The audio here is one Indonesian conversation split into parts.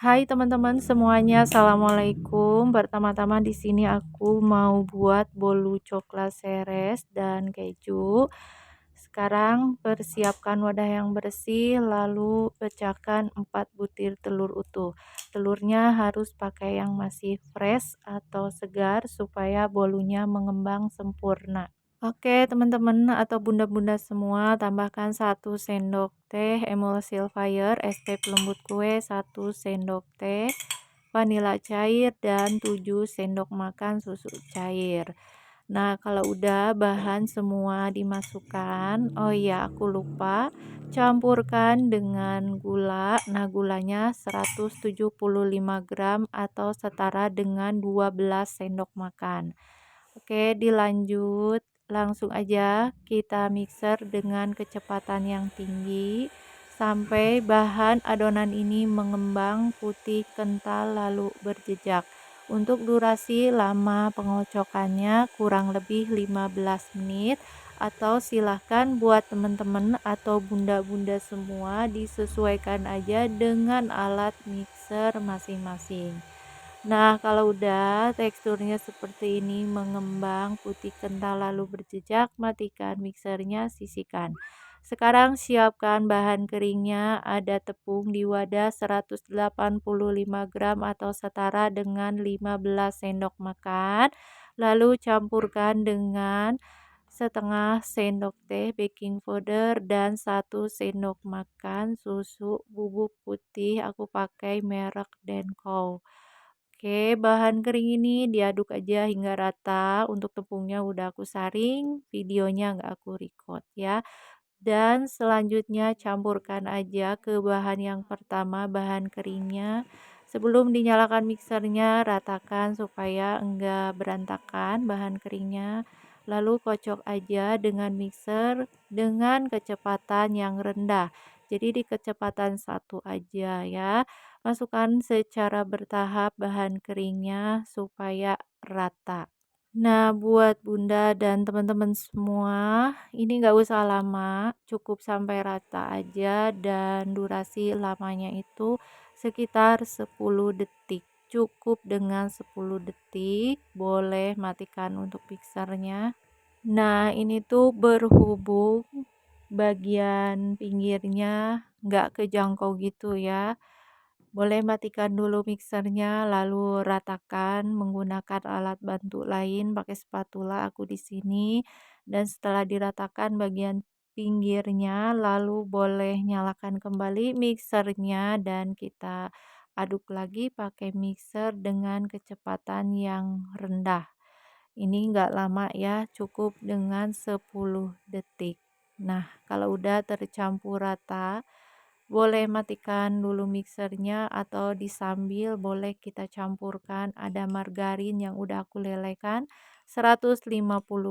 Hai teman-teman semuanya, assalamualaikum. Pertama-tama di sini aku mau buat bolu coklat seres dan keju. Sekarang persiapkan wadah yang bersih, lalu pecahkan 4 butir telur utuh. Telurnya harus pakai yang masih fresh atau segar supaya bolunya mengembang sempurna. Oke, teman-teman atau bunda-bunda semua, tambahkan 1 sendok teh emulsifier ST pelembut kue, 1 sendok teh vanila cair, dan 7 sendok makan susu cair. Nah, kalau udah bahan semua dimasukkan, oh iya aku lupa, campurkan dengan gula. Nah, gulanya 175 gram atau setara dengan 12 sendok makan. Oke, dilanjut. Langsung aja kita mixer dengan kecepatan yang tinggi sampai bahan adonan ini mengembang putih kental lalu berjejak. Untuk durasi lama pengocokannya kurang lebih 15 menit atau silahkan buat teman-teman atau bunda-bunda semua disesuaikan aja dengan alat mixer masing-masing. Nah, kalau udah teksturnya seperti ini mengembang, putih kental lalu berjejak, matikan mixernya, sisihkan. Sekarang siapkan bahan keringnya, ada tepung di wadah 185 gram atau setara dengan 15 sendok makan. Lalu campurkan dengan setengah sendok teh baking powder dan 1 sendok makan susu bubuk putih. Aku pakai merek Denko. Oke, bahan kering ini diaduk aja hingga rata. Untuk tepungnya udah aku saring, videonya nggak aku record ya. Dan selanjutnya campurkan aja ke bahan yang pertama, bahan keringnya. Sebelum dinyalakan mixernya, ratakan supaya enggak berantakan bahan keringnya. Lalu kocok aja dengan mixer dengan kecepatan yang rendah. Jadi di kecepatan 1 aja ya. Masukkan secara bertahap bahan keringnya supaya rata. Nah, buat bunda dan teman-teman semua, ini nggak usah lama, cukup sampai rata aja dan durasi lamanya itu sekitar 10 detik. Cukup dengan 10 detik, boleh matikan untuk mixernya. Nah, ini tuh berhubung bagian pinggirnya nggak kejangkau gitu ya. Boleh matikan dulu mixernya, lalu ratakan menggunakan alat bantu lain, pakai spatula aku di sini. Dan setelah diratakan bagian pinggirnya, lalu boleh nyalakan kembali mixernya dan kita aduk lagi pakai mixer dengan kecepatan yang rendah. Ini enggak lama ya, cukup dengan 10 detik. Nah, kalau udah tercampur rata, boleh matikan dulu mixernya atau disambil boleh kita campurkan ada margarin yang udah aku lelehkan. 150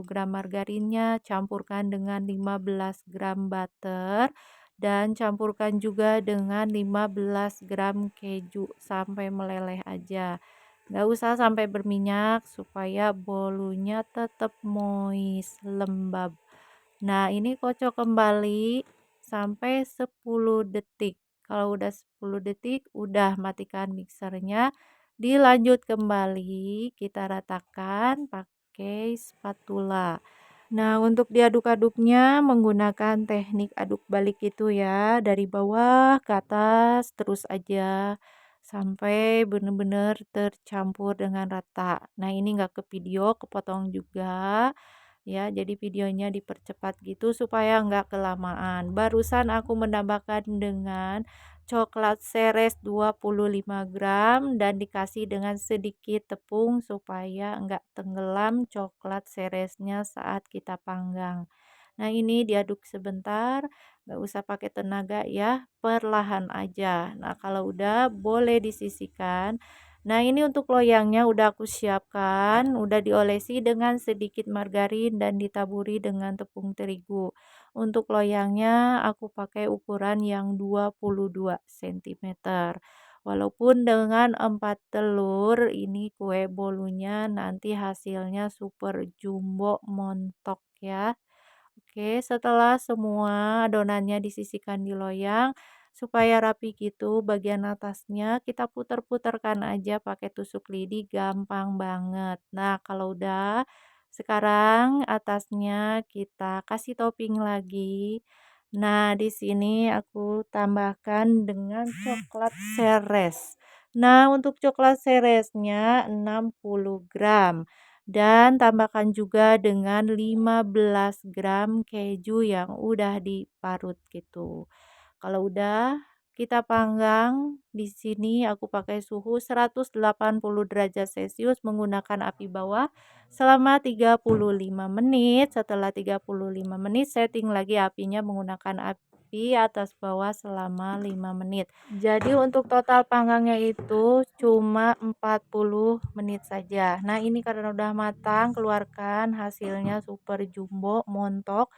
gram margarinnya campurkan dengan 15 gram butter dan campurkan juga dengan 15 gram keju sampai meleleh aja. Nggak usah sampai berminyak supaya bolunya tetap moist, lembab. Nah, ini kocok kembali sampai 10 detik. Kalau udah 10 detik, udah matikan mixernya. Dilanjut kembali, kita ratakan pakai spatula. Nah, untuk diaduk-aduknya menggunakan teknik aduk balik itu ya, dari bawah ke atas terus aja sampai benar-benar tercampur dengan rata. Nah, ini enggak ke video, kepotong juga ya, jadi videonya dipercepat gitu supaya enggak kelamaan. Barusan aku menambahkan dengan coklat seres 25 gram dan dikasih dengan sedikit tepung supaya enggak tenggelam coklat seresnya saat kita panggang. Nah, ini diaduk sebentar, nggak usah pakai tenaga ya, perlahan aja. Nah, kalau udah boleh disisihkan. Nah, ini untuk loyangnya udah aku siapkan, udah diolesi dengan sedikit margarin dan ditaburi dengan tepung terigu. Untuk loyangnya aku pakai ukuran yang 22 cm. Walaupun dengan 4 telur, ini kue bolunya nanti hasilnya super jumbo montok ya. Oke, setelah semua adonannya disisihkan di loyang, supaya rapi gitu bagian atasnya kita putar-putarkan aja pakai tusuk lidi gampang banget. Nah, kalau udah sekarang atasnya kita kasih topping lagi. Nah, di sini aku tambahkan dengan coklat seres. Nah, untuk coklat seresnya 60 gram dan tambahkan juga dengan 15 gram keju yang udah diparut gitu. Kalau udah kita panggang, di sini aku pakai suhu 180 derajat Celcius menggunakan api bawah selama 35 menit. Setelah 35 menit, setting lagi apinya menggunakan api atas bawah selama 5 menit. Jadi untuk total panggangnya itu cuma 40 menit saja. Nah, ini karena udah matang, keluarkan hasilnya super jumbo, montok.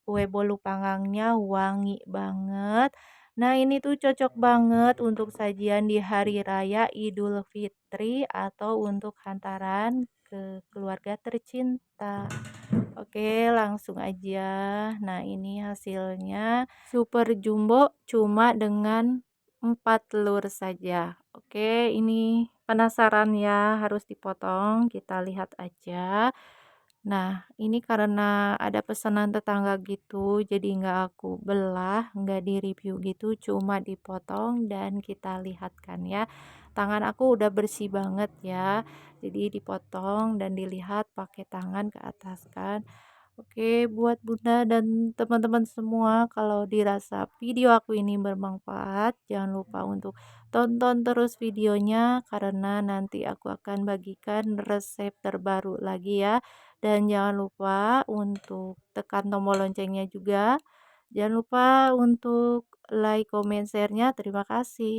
Kue bolu panggangnya wangi banget. Nah, ini tuh cocok banget untuk sajian di hari raya Idul Fitri atau untuk hantaran ke keluarga tercinta. Oke, langsung aja. Nah, ini hasilnya super jumbo cuma dengan 4 telur saja. Oke, ini penasaran ya, harus dipotong. Kita lihat aja. Nah, ini karena ada pesanan tetangga gitu, jadi nggak aku belah, nggak di-review gitu, cuma dipotong dan kita lihatkan ya. Tangan aku udah bersih banget ya, jadi dipotong dan dilihat pakai tangan ke atas kan. Oke, buat Bunda dan teman-teman semua, kalau dirasa video aku ini bermanfaat, jangan lupa untuk tonton terus videonya karena nanti aku akan bagikan resep terbaru lagi ya. Dan jangan lupa untuk tekan tombol loncengnya juga. Jangan lupa untuk like, comment, share-nya. Terima kasih.